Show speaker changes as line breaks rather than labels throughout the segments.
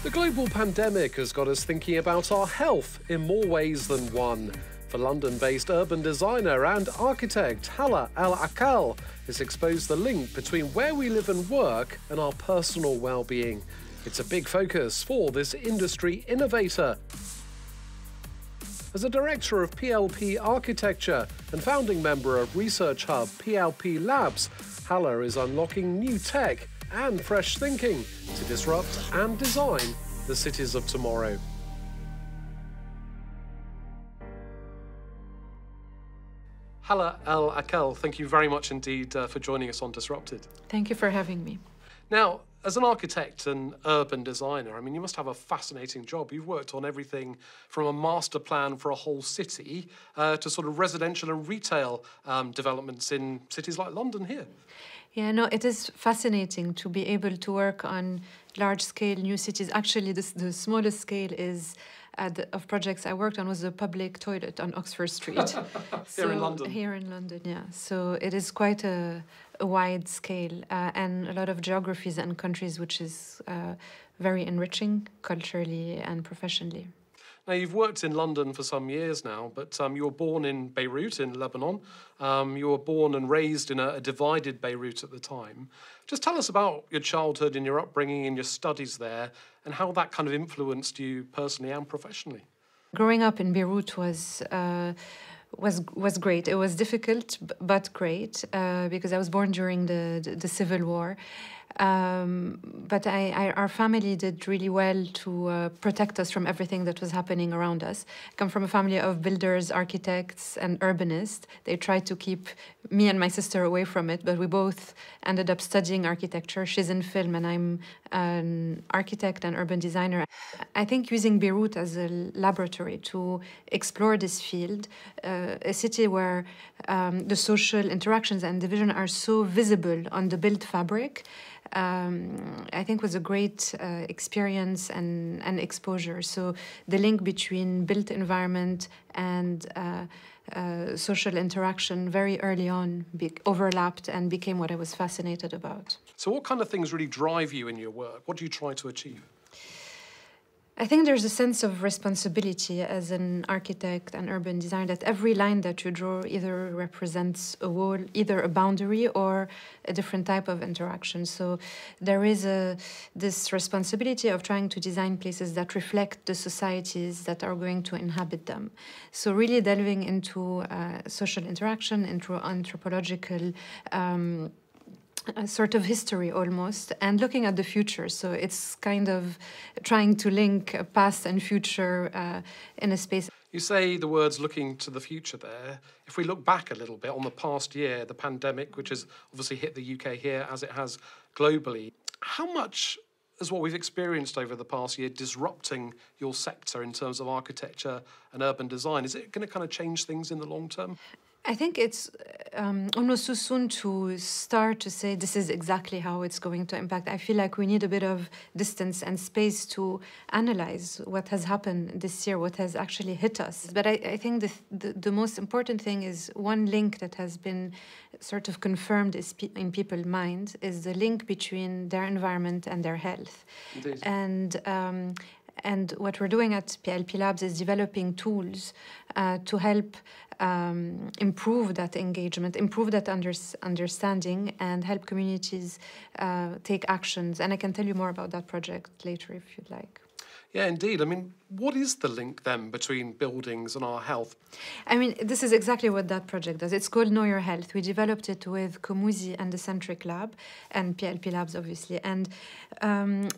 The global pandemic has got us thinking about our health in more ways than one. For London-based urban designer and architect Hala El Akl has exposed the link between where we live and work and our personal well-being. It's a big focus for this industry innovator. As a director of PLP Architecture and founding member of research hub PLP Labs, Hala is unlocking new tech and fresh thinking to disrupt and design the cities of tomorrow. Hala El Akl, thank you very much indeed for joining us on Disrupted.
Thank you for having me.
Now, as an architect and urban designer, I mean, you must have a fascinating job. You've worked on everything from a master plan for a whole city to sort of residential and retail developments in cities like London here.
Yeah, no, it is fascinating to be able to work on large-scale new cities. Actually, the smallest scale is of projects I worked on was a public toilet on Oxford Street.
Here in London.
Here in London, yeah. So it is quite a wide scale and a lot of geographies and countries, which is very enriching culturally and professionally.
Now, you've worked in London for some years now, but you were born in Beirut in Lebanon. You were born and raised in a divided Beirut at the time. Just tell us about your childhood and your upbringing and your studies there and how that kind of influenced you personally and professionally.
Growing up in Beirut was great. It was difficult, but great, because I was born during the Civil War. But our family did really well to protect us from everything that was happening around us. I come from a family of builders, architects, and urbanists. They tried to keep me and my sister away from it, but we both ended up studying architecture. She's in film, and I'm an architect and urban designer. I think using Beirut as a laboratory to explore this field, a city where the social interactions and division are so visible on the built fabric, I think was a great experience and exposure. So the link between built environment and social interaction very early on overlapped and became what I was fascinated about.
So what kind of things really drive you in your work? What do you try to achieve?
I think there's a sense of responsibility as an architect and urban designer that every line that you draw either represents a wall, either a boundary or a different type of interaction. So there is this responsibility of trying to design places that reflect the societies that are going to inhabit them. So really delving into social interaction, into anthropological a sort of history almost, and looking at the future. So it's kind of trying to link past and future in a space.
You say the words looking to the future there. If we look back a little bit on the past year, the pandemic, which has obviously hit the UK here as it has globally, how much is what we've experienced over the past year disrupting your sector in terms of architecture and urban design? Is it going to kind of change things in the long term?
I think it's almost too soon to start to say this is exactly how it's going to impact. I feel like we need a bit of distance and space to analyze what has happened this year, what has actually hit us. But I think the most important thing is one link that has been sort of confirmed in people's minds is the link between their environment and their health.
Indeed.
And what we're doing at PLP Labs is developing tools to help improve that engagement, improve that understanding, and help communities take actions. And I can tell you more about that project later if you'd like.
Yeah, indeed. I mean, what is the link then between buildings and our health?
I mean, this is exactly what that project does. It's called Know Your Health. We developed it with Komuzi and the Centric Lab and PLP Labs, obviously. And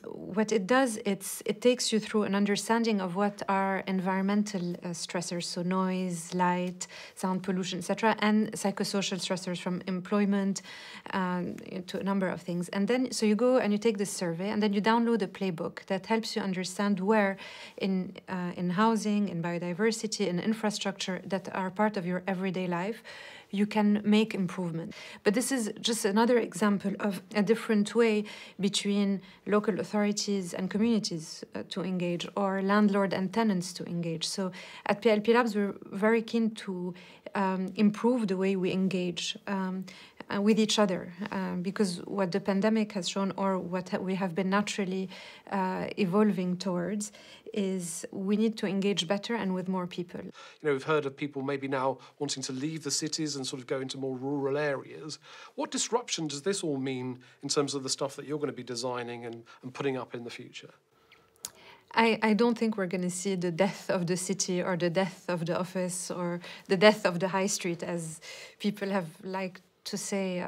what it does, it takes you through an understanding of what are environmental stressors, so noise, light, sound pollution, etc., and psychosocial stressors from employment to a number of things. And then, so you go and you take this survey, and then you download a playbook that helps you understand where in housing, in biodiversity, in infrastructure that are part of your everyday life, you can make improvement. But this is just another example of a different way between local authorities and communities to engage, or landlord and tenants to engage. So at PLP Labs, we're very keen to improve the way we engage. with each other, because what the pandemic has shown, or what we have been naturally evolving towards, is we need to engage better and with more people.
You know, we've heard of people maybe now wanting to leave the cities and sort of go into more rural areas. What disruption does this all mean in terms of the stuff that you're going to be designing and putting up in the future?
I don't think we're going to see the death of the city or the death of the office or the death of the high street, as people have liked to say,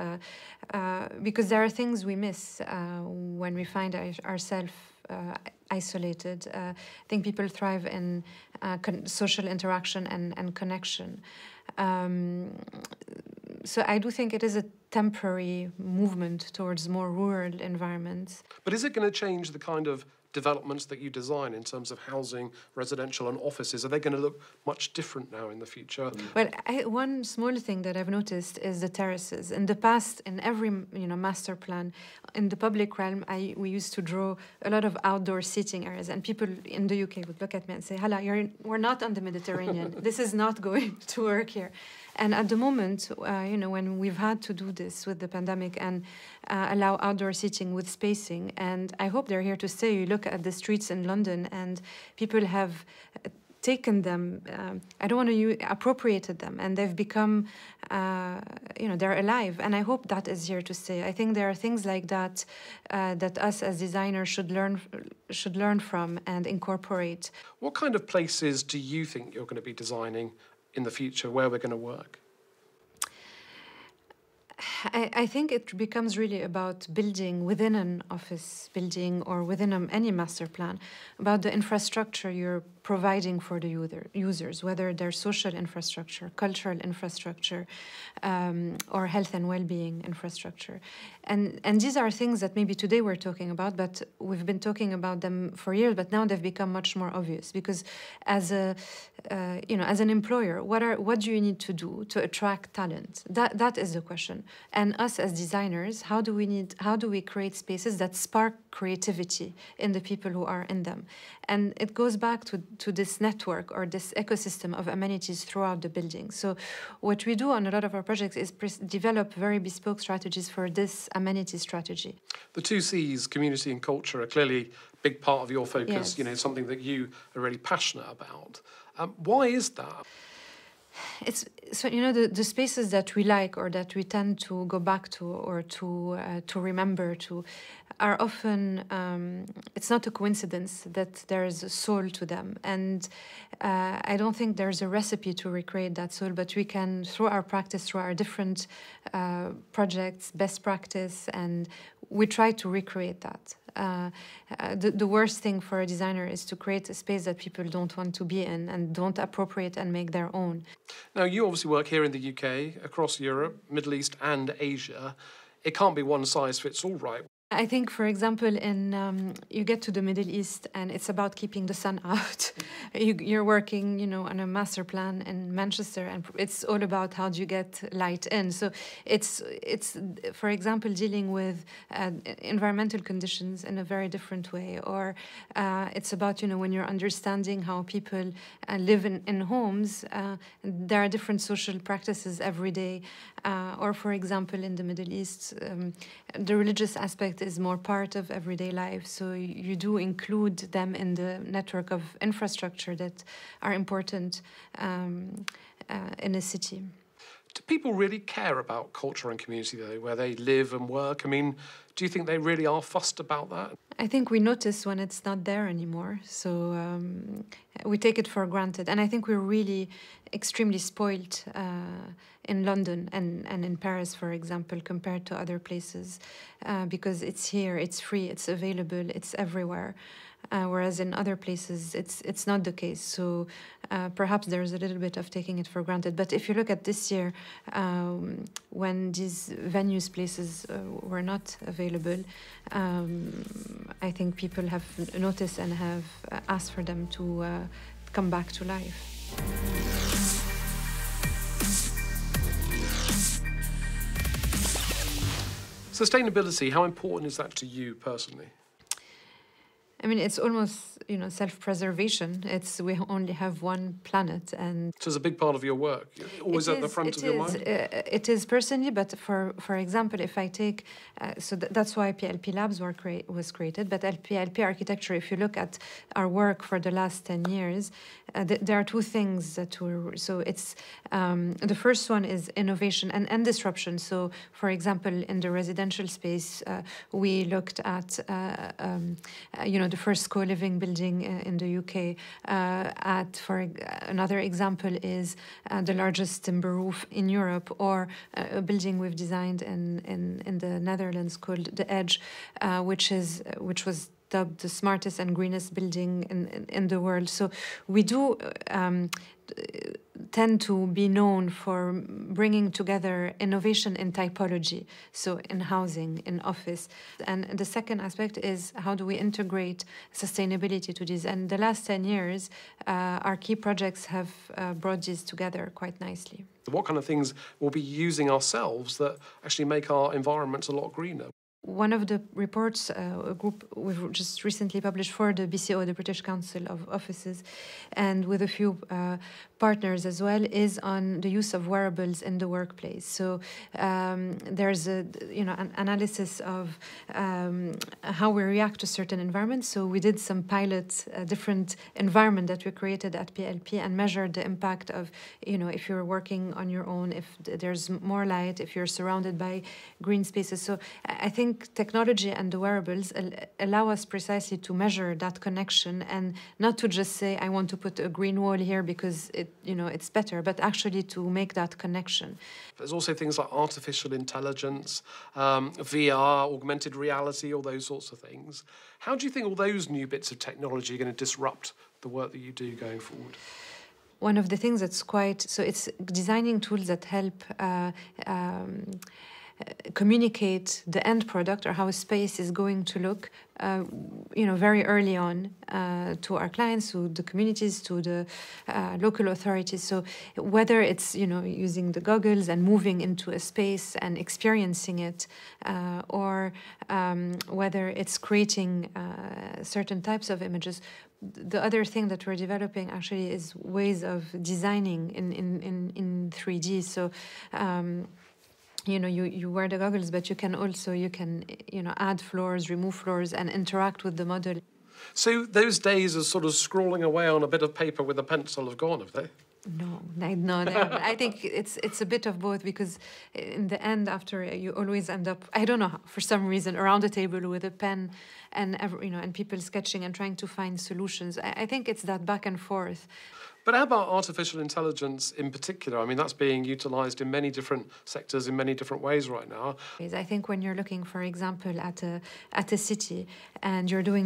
because there are things we miss when we find ourselves isolated. I think people thrive in social interaction and connection. So I do think it is a temporary movement towards more rural environments.
But is it going to change the kind of developments that you design in terms of housing, residential and offices? Are they going to look much different now in the future?
Well, one small thing that I've noticed is the terraces. In the past, in every master plan, in the public realm, we used to draw a lot of outdoor seating areas, and people in the UK would look at me and say, Hala, we're not on the Mediterranean. This is not going to work here. And at the moment, when we've had to do this with the pandemic and allow outdoor seating with spacing, and I hope they're here to stay. You look at the streets in London, and people have taken them. I don't want to use appropriated them, and they've become, they're alive. And I hope that is here to stay. I think there are things like that that us as designers should learn from and incorporate.
What kind of places do you think you're going to be designing in the future, where we're going to work?
I think it becomes really about building within an office building or within any master plan, about the infrastructure you're providing for the users, whether they're social infrastructure, cultural infrastructure, or health and well-being infrastructure. And these are things that maybe today we're talking about, but we've been talking about them for years, but now they've become much more obvious, because as as an employer, what do you need to do to attract talent? That is the question. And us as designers, how do we create spaces that spark creativity in the people who are in them? And it goes back to this network or this ecosystem of amenities throughout the building. So what we do on a lot of our projects is develop very bespoke strategies for this amenity strategy.
The two C's, community and culture, are clearly a big part of your focus,
Yes.
Something that you are really passionate about. Why is that?
It's the spaces that we like or that we tend to go back to or to remember to are often it's not a coincidence that there is a soul to them, and I don't think there's a recipe to recreate that soul, but we can, through our practice, through our different projects, best practice, and we try to recreate that. The worst thing for a designer is to create a space that people don't want to be in and don't appropriate and make their own.
Now, you obviously work here in the UK, across Europe, Middle East and Asia. It can't be one size fits all, right?
I think, for example, you get to the Middle East and it's about keeping the sun out. You're working, on a master plan in Manchester, and it's all about how do you get light in. So it's for example, dealing with environmental conditions in a very different way, or it's about when you're understanding how people live in homes. There are different social practices every day, or for example, in the Middle East, the religious aspect is more part of everyday life, so you do include them in the network of infrastructure that are important in a city.
Do people really care about culture and community, though, where they live and work? I mean, do you think they really are fussed about that?
I think we notice when it's not there anymore, so we take it for granted. And I think we're really extremely spoiled in London and in Paris, for example, compared to other places, because it's here, it's free, it's available, it's everywhere. Whereas in other places, it's not the case. So perhaps there's a little bit of taking it for granted. But if you look at this year, when these venues, places were not available, I think people have noticed and have asked for them to come back to life. Sustainability,
how important is that to you personally?
I mean, it's almost self-preservation. We only have one planet, and
so it's a big part of your work, always at the front of your mind.
It is personally, but for example, if I take that's why PLP Labs was created. But PLP architecture, if you look at our work for the last 10 years, there are two things that it's the first one is innovation and disruption. So, for example, in the residential space, we looked at the first co-living building in the UK. Another example is the largest timber roof in Europe, or a building we've designed in the Netherlands called The Edge, which was dubbed the smartest and greenest building in the world. So we do tend to be known for bringing together innovation in typology, so in housing, in office. And the second aspect is how do we integrate sustainability to this? And the last 10 years, our key projects have brought this together quite nicely.
What kind of things we'll be using ourselves that actually make our environments a lot greener?
One of the reports, a group we've just recently published for the BCO, the British Council of Offices, and with a few partners as well, is on the use of wearables in the workplace. So there's an analysis of how we react to certain environments. So we did some pilot different environment that we created at PLP and measured the impact of, if you're working on your own, if there's more light, if you're surrounded by green spaces. So I think technology and the wearables allow us precisely to measure that connection, and not to just say, I want to put a green wall here because it's better, but actually to make that connection.
There's also things like artificial intelligence, VR, augmented reality, all those sorts of things. How do you think all those new bits of technology are going to disrupt the work that you do going forward?
One of the things that's it's designing tools that help communicate the end product or how a space is going to look, very early on to our clients, to the communities, to the local authorities. So whether it's, using the goggles and moving into a space and experiencing it, or whether it's creating certain types of images. The other thing that we're developing actually is ways of designing in 3D. So you wear the goggles, but you can add floors, remove floors, and interact with the model.
So those days of sort of scrawling away on a bit of paper with a pencil have gone, have they?
No. I think it's a bit of both, because in the end, after you always end up, I don't know how, for some reason, around a table with a pen, and and people sketching and trying to find solutions. I think it's that back and forth.
But how about artificial intelligence in particular? I mean, that's being utilised in many different sectors in many different ways right now.
I think when you're looking, for example, at a city, and you're doing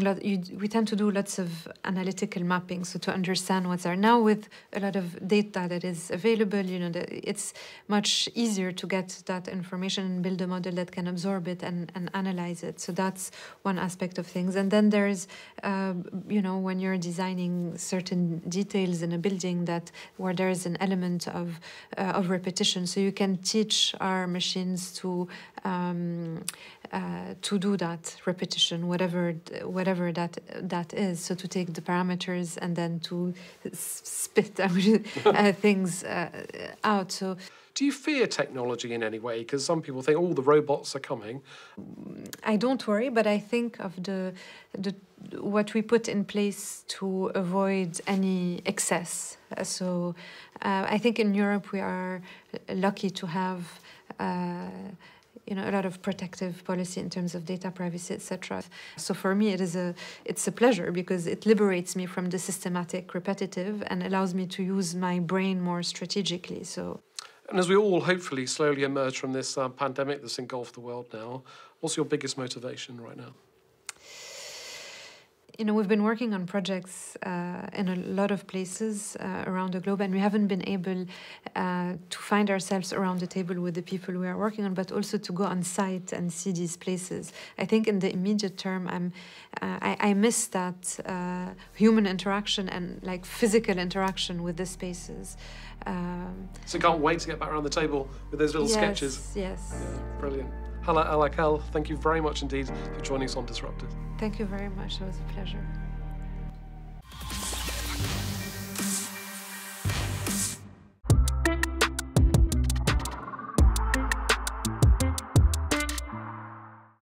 we tend to do lots of analytical mapping, so to understand what's there. Now with a lot of data that is available, it's much easier to get that information and build a model that can absorb it and analyze it. So that's one aspect of things. And then there's, when you're designing certain details in a building where there is an element of repetition, so you can teach our machines to do that repetition, whatever that is. So to take the parameters and then to spit things out. So.
Do you fear technology in any way? Because some people think, the robots are coming.
I don't worry, but I think of what we put in place to avoid any excess. So I think in Europe we are lucky to have a lot of protective policy in terms of data privacy, etc. So for me, it's a pleasure, because it liberates me from the systematic, repetitive, and allows me to use my brain more strategically. So.
And as we all hopefully slowly emerge from this pandemic that's engulfed the world now, what's your biggest motivation right now?
We've been working on projects in a lot of places around the globe, and we haven't been able to find ourselves around the table with the people we are working on, but also to go on site and see these places. I think in the immediate term, I miss that human interaction and physical interaction with the spaces.
So can't wait to get back around the table with those little sketches.
Yes.
Yeah, brilliant. Hala El Akl, thank you very much indeed for joining us on Disrupted.
Thank you very much. It was a pleasure.